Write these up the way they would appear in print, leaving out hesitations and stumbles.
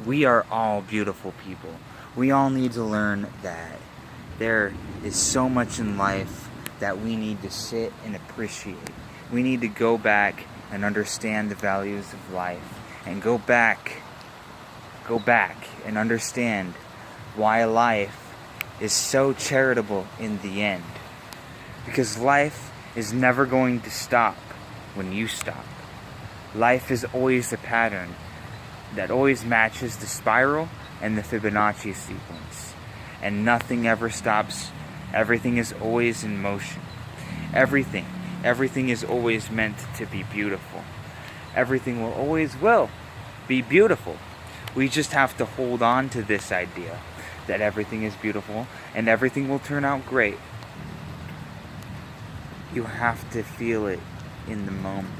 We are all beautiful people. We all need to learn that there is so much in life that we need to sit and appreciate. We need to go back and understand the values of life and go back and understand why life is so charitable in the end. Because life is never going to stop when you stop. Life is always a pattern that always matches the spiral and the Fibonacci sequence. And nothing ever stops. Everything is always in motion. Everything is always meant to be beautiful. Everything will be beautiful. We just have to hold on to this idea that everything is beautiful and everything will turn out great. You have to feel it in the moment.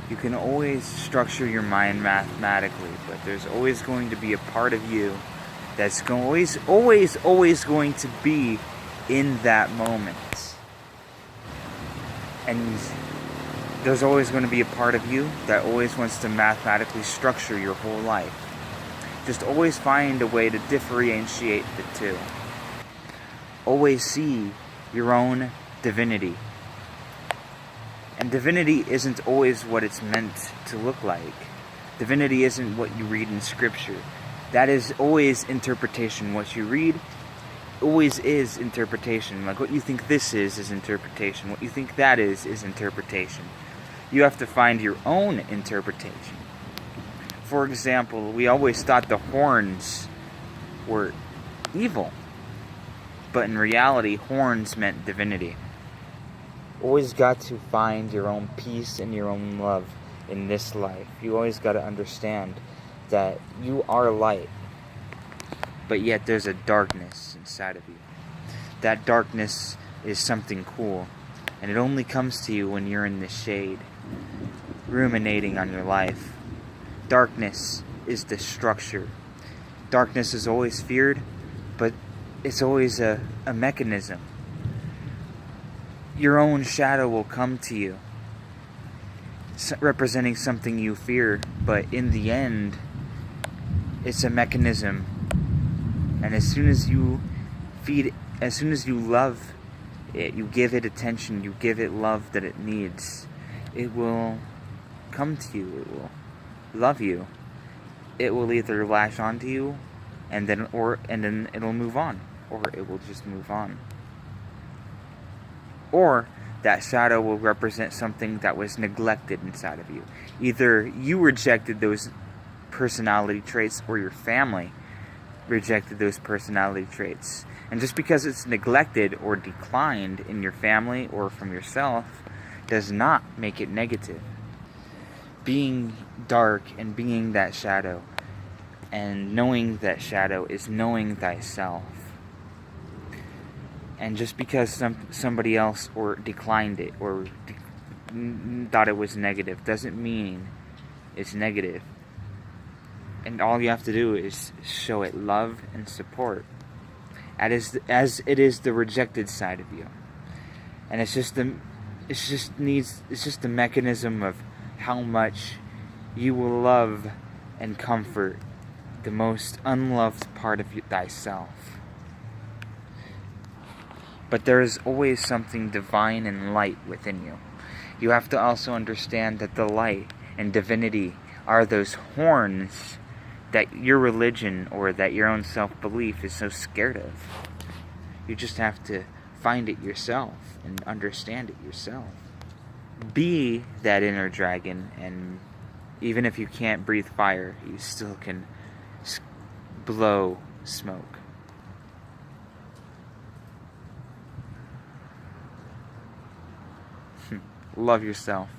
You can always structure your mind mathematically, but there's always going to be a part of you that's always going to be in that moment. And there's always going to be a part of you that always wants to mathematically structure your whole life. Just always find a way to differentiate the two. Always see your own divinity. And divinity isn't always what it's meant to look like. Divinity isn't what you read in scripture. That is always interpretation. What you read always is interpretation. Like what you think this is interpretation. What you think that is interpretation. You have to find your own interpretation. For example, we always thought the horns were evil. But in reality, horns meant divinity. Always got to find your own peace and your own love in this life. You always got to understand that you are light, but yet there's a darkness inside of you. That darkness is something cool, and it only comes to you when you're in the shade, ruminating on your life. Darkness is the structure. Darkness is always feared, but it's always a mechanism. Your own shadow will come to you, representing something you fear, but in the end, it's a mechanism. And as soon as you love it, you give it attention, you give it love that it needs, it will come to you, it will love you. It will either lash onto you, and then it'll move on, or it will just move on. Or that shadow will represent something that was neglected inside of you. Either you rejected those personality traits or your family rejected those personality traits. And just because it's neglected or declined in your family or from yourself does not make it negative. Being dark and being that shadow and knowing that shadow is knowing thyself. And just because somebody else or declined it or thought it was negative doesn't mean it's negative. And all you have to do is show it love and support, as it is the rejected side of you. And it's just the mechanism of how much you will love and comfort the most unloved part of thyself. But there is always something divine and light within you. You have to also understand that the light and divinity are those horns that your religion or that your own self-belief is so scared of. You just have to find it yourself and understand it yourself. Be that inner dragon, and even if you can't breathe fire, you still can blow smoke. Love yourself.